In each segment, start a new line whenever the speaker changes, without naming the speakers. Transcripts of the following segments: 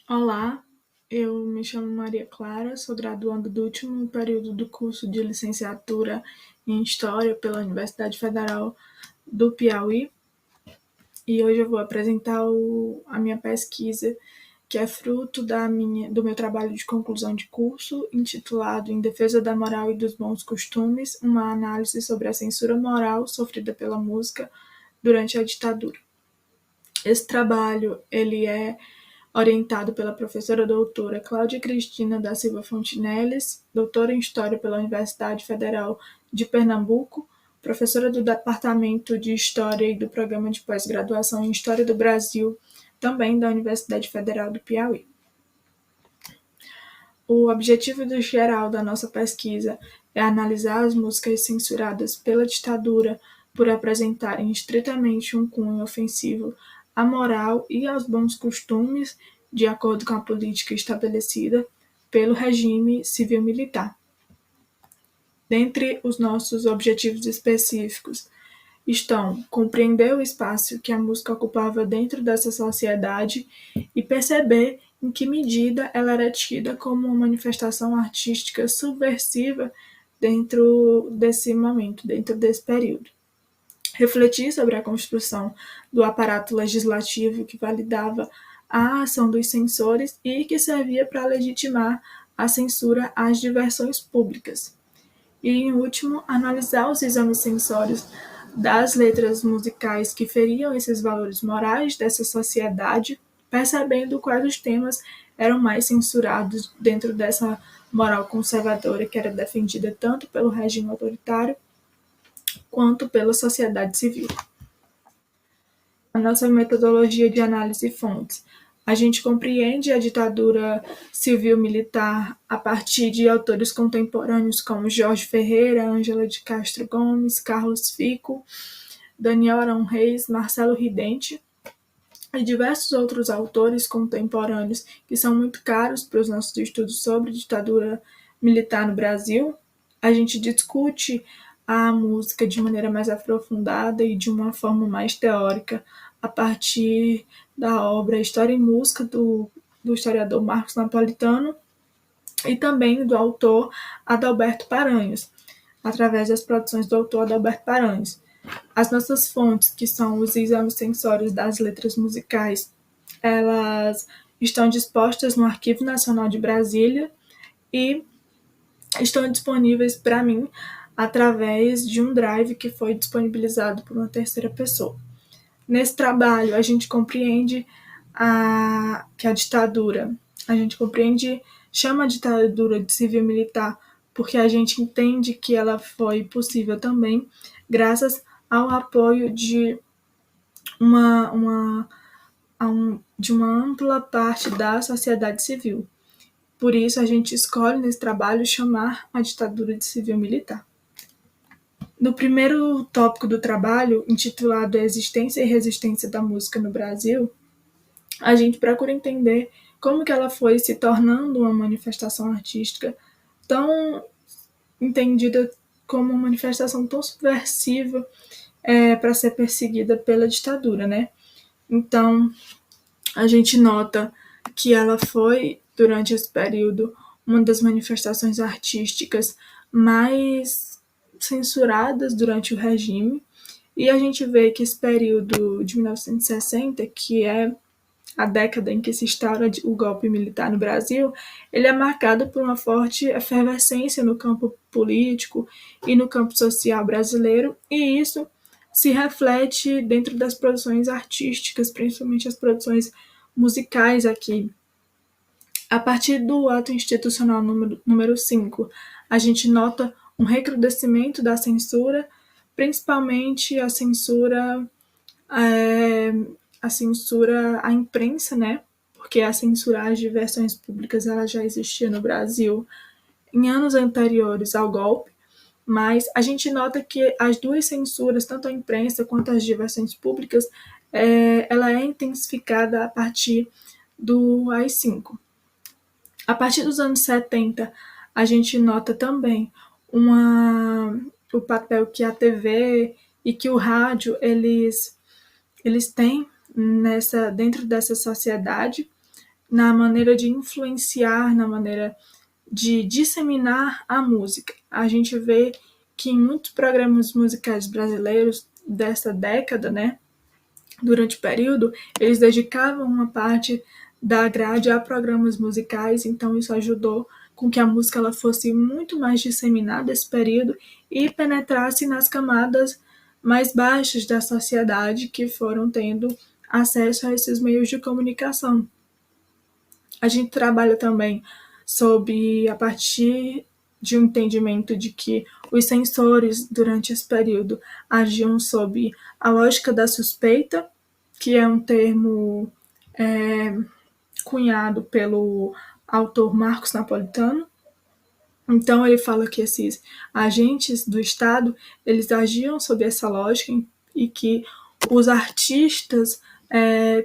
Olá, eu me chamo Maria Clara, sou graduanda do último período do curso de licenciatura em História pela Universidade Federal do Piauí e hoje eu vou apresentar a minha pesquisa, que é fruto do meu trabalho de conclusão de curso, intitulado Em Defesa da Moral e dos Bons Costumes, uma análise sobre a censura moral sofrida pela música durante a ditadura. Esse trabalho ele é orientado pela professora doutora Cláudia Cristina da Silva Fontinelles, doutora em História pela Universidade Federal de Pernambuco, professora do Departamento de História e do Programa de Pós-Graduação em História do Brasil, também da Universidade Federal do Piauí. O objetivo geral da nossa pesquisa é analisar as músicas censuradas pela ditadura por apresentarem estritamente um cunho ofensivo à moral e aos bons costumes, de acordo com a política estabelecida pelo regime civil-militar. Dentre os nossos objetivos específicos estão compreender o espaço que a música ocupava dentro dessa sociedade e perceber em que medida ela era tida como uma manifestação artística subversiva dentro desse momento, dentro desse período. Refletir sobre a construção do aparato legislativo que validava a ação dos censores e que servia para legitimar a censura às diversões públicas. E, em último, analisar os exames censórios das letras musicais que feriam esses valores morais dessa sociedade, percebendo quais os temas eram mais censurados dentro dessa moral conservadora que era defendida tanto pelo regime autoritário quanto pela sociedade civil. A nossa metodologia de análise de fontes. A gente compreende a ditadura civil-militar a partir de autores contemporâneos como Jorge Ferreira, Ângela de Castro Gomes, Carlos Fico, Daniel Arão Reis, Marcelo Ridente e diversos outros autores contemporâneos que são muito caros para os nossos estudos sobre ditadura militar no Brasil. A gente discute a música de maneira mais aprofundada e de uma forma mais teórica a partir da obra História e Música do historiador Marcos Napolitano e também do autor Adalberto Paranhos, através das produções do autor Adalberto Paranhos. As nossas fontes, que são os exames censórios das letras musicais, elas estão dispostas no Arquivo Nacional de Brasília e estão disponíveis para mim através de um drive que foi disponibilizado por uma terceira pessoa. Nesse trabalho, a gente compreende que a ditadura, chama a ditadura de civil-militar, porque a gente entende que ela foi possível também graças ao apoio de uma ampla parte da sociedade civil. Por isso, a gente escolhe nesse trabalho chamar a ditadura de civil-militar. No primeiro tópico do trabalho, intitulado Existência e Resistência da Música no Brasil, a gente procura entender como que ela foi se tornando uma manifestação artística tão entendida como uma manifestação tão subversiva para ser perseguida pela ditadura, né? Então, a gente nota que ela foi, durante esse período, uma das manifestações artísticas mais censuradas durante o regime, e a gente vê que esse período de 1960, que é a década em que se instaura o golpe militar no Brasil, ele é marcado por uma forte efervescência no campo político e no campo social brasileiro, e isso se reflete dentro das produções artísticas, principalmente as produções musicais aqui. A partir do ato institucional número 5, a gente nota um recrudescimento da censura, principalmente a censura à imprensa, né? Porque a censura às diversões públicas ela já existia no Brasil em anos anteriores ao golpe, mas a gente nota que as duas censuras, tanto a imprensa quanto as diversões públicas, ela é intensificada a partir do AI-5. A partir dos anos 70, a gente nota também o papel que a TV e que o rádio eles têm dentro dessa sociedade, na maneira de influenciar, na maneira de disseminar a música. A gente vê que em muitos programas musicais brasileiros dessa década, né, durante o período, eles dedicavam uma parte da grade a programas musicais, então isso ajudou com que a música ela fosse muito mais disseminada nesse período e penetrasse nas camadas mais baixas da sociedade que foram tendo acesso a esses meios de comunicação. A gente trabalha também sobre, a partir de um entendimento de que os censores, durante esse período, agiam sob a lógica da suspeita, que é um termo cunhado pelo autor Marcos Napolitano. Então ele fala que esses agentes do Estado, eles agiam sob essa lógica e que os artistas,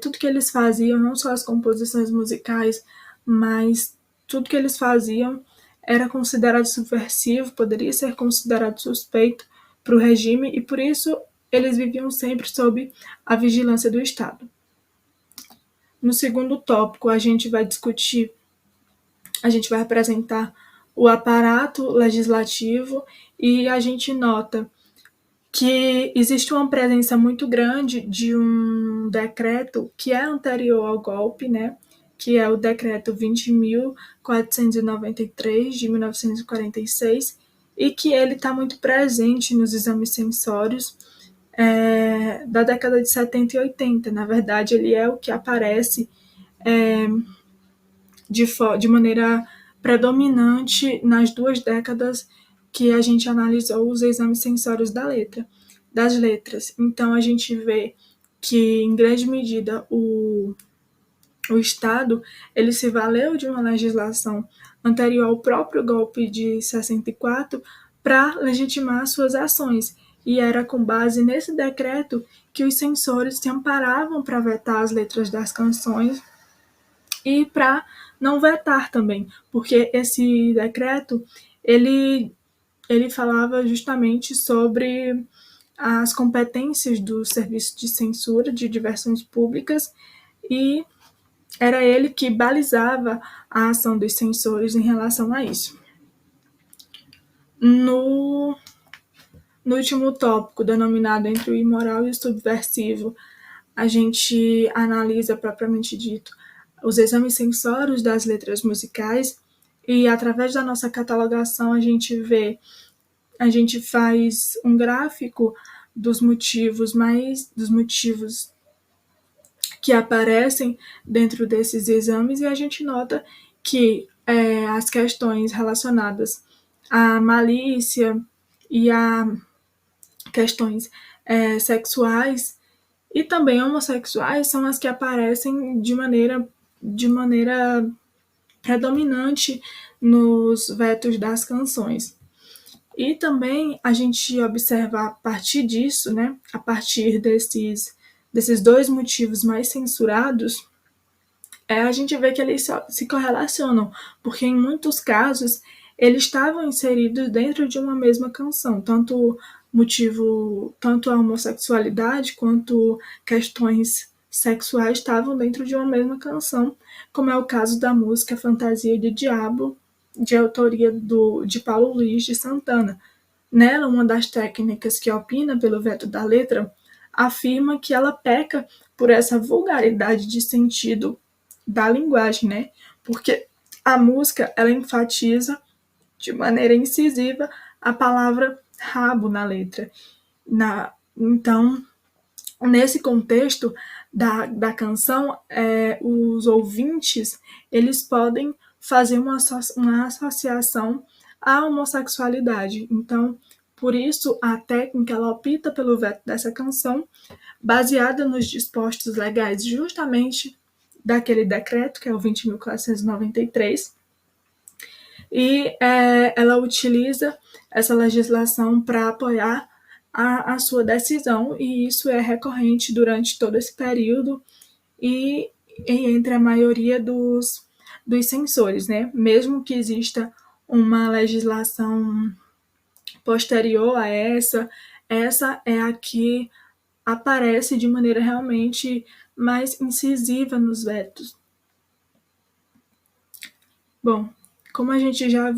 tudo que eles faziam, não só as composições musicais, mas tudo que eles faziam era considerado subversivo, poderia ser considerado suspeito para o regime e por isso eles viviam sempre sob a vigilância do Estado. No segundo tópico, a gente vai apresentar o aparato legislativo e a gente nota que existe uma presença muito grande de um decreto que é anterior ao golpe, né? Que é o decreto 20.493 de 1946 e que ele está muito presente nos exames censórios da década de 70 e 80. Na verdade, ele é o que aparece de maneira predominante nas 2 décadas que a gente analisou os exames censórios das letras. Então, a gente vê que, em grande medida, o Estado ele se valeu de uma legislação anterior ao próprio golpe de 64 para legitimar suas ações. E era com base nesse decreto que os censores se amparavam para vetar as letras das canções e para não vetar também, porque esse decreto ele falava justamente sobre as competências do Serviço de Censura de Diversões Públicas e era ele que balizava a ação dos censores em relação a isso. No último tópico, denominado entre o imoral e o subversivo, a gente analisa, propriamente dito, os exames censórios das letras musicais e, através da nossa catalogação, a gente faz um gráfico dos motivos que aparecem dentro desses exames e a gente nota que as questões relacionadas à malícia e a questões sexuais e também homossexuais são as que aparecem de maneira predominante nos vetos das canções. E também a gente observa a partir disso, né, a partir desses 2 motivos mais censurados, a gente vê que eles se correlacionam, porque em muitos casos eles estavam inseridos dentro de uma mesma canção, tanto a homossexualidade quanto questões sexuais estavam dentro de uma mesma canção, como é o caso da música Fantasia de Diabo, de autoria de Paulo Luiz de Santana. Nela, uma das técnicas que opina pelo veto da letra afirma que ela peca por essa vulgaridade de sentido da linguagem, né? Porque a música, ela enfatiza de maneira incisiva a palavra rabo na letra. Então, nesse contexto da canção, os ouvintes, eles podem fazer uma associação à homossexualidade. Então, por isso, a técnica ela opta pelo veto dessa canção, baseada nos dispostos legais justamente daquele decreto, que é o 20.493, e ela utiliza essa legislação para apoiar a sua decisão, e isso é recorrente durante todo esse período e entre a maioria dos censores, né? Mesmo que exista uma legislação posterior a essa é a que aparece de maneira realmente mais incisiva nos vetos. Bom, como a gente já,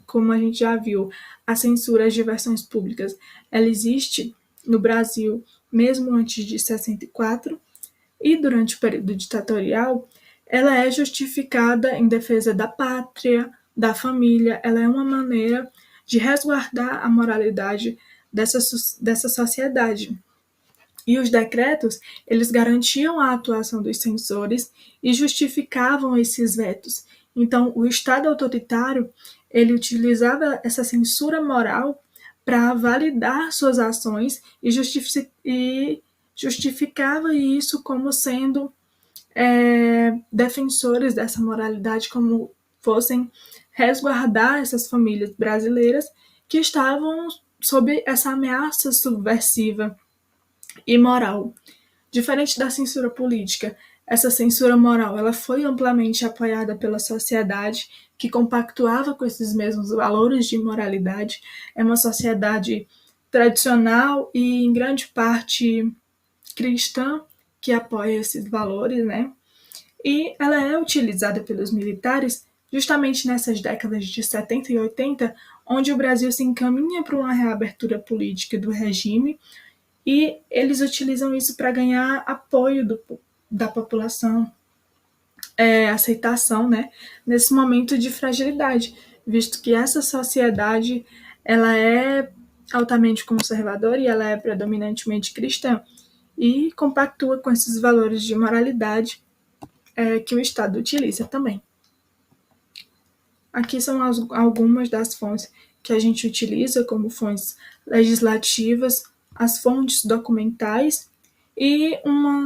como a gente já viu, a censura às diversões públicas, ela existe no Brasil mesmo antes de 64 e durante o período ditatorial, ela é justificada em defesa da pátria, da família, ela é uma maneira de resguardar a moralidade dessa sociedade. E os decretos, eles garantiam a atuação dos censores e justificavam esses vetos. Então, o Estado autoritário, ele utilizava essa censura moral para validar suas ações e justificava isso como sendo defensores dessa moralidade, como fossem resguardar essas famílias brasileiras que estavam sob essa ameaça subversiva e moral. Diferente da censura política, essa censura moral ela foi amplamente apoiada pela sociedade que compactuava com esses mesmos valores de moralidade. É uma sociedade tradicional e, em grande parte, cristã que apoia esses valores, né? E ela é utilizada pelos militares justamente nessas décadas de 70 e 80, onde o Brasil se encaminha para uma reabertura política do regime e eles utilizam isso para ganhar apoio da população, aceitação, né, nesse momento de fragilidade, visto que essa sociedade ela é altamente conservadora e ela é predominantemente cristã e compactua com esses valores de moralidade que o Estado utiliza também. Aqui são algumas das fontes que a gente utiliza como fontes legislativas, as fontes documentais e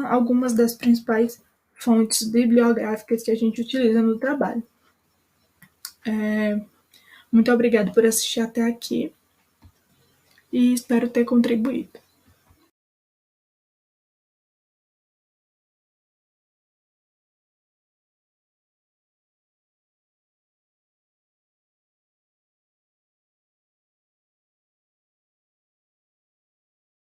algumas das principais fontes bibliográficas que a gente utiliza no trabalho. Muito obrigada por assistir até aqui e espero ter contribuído.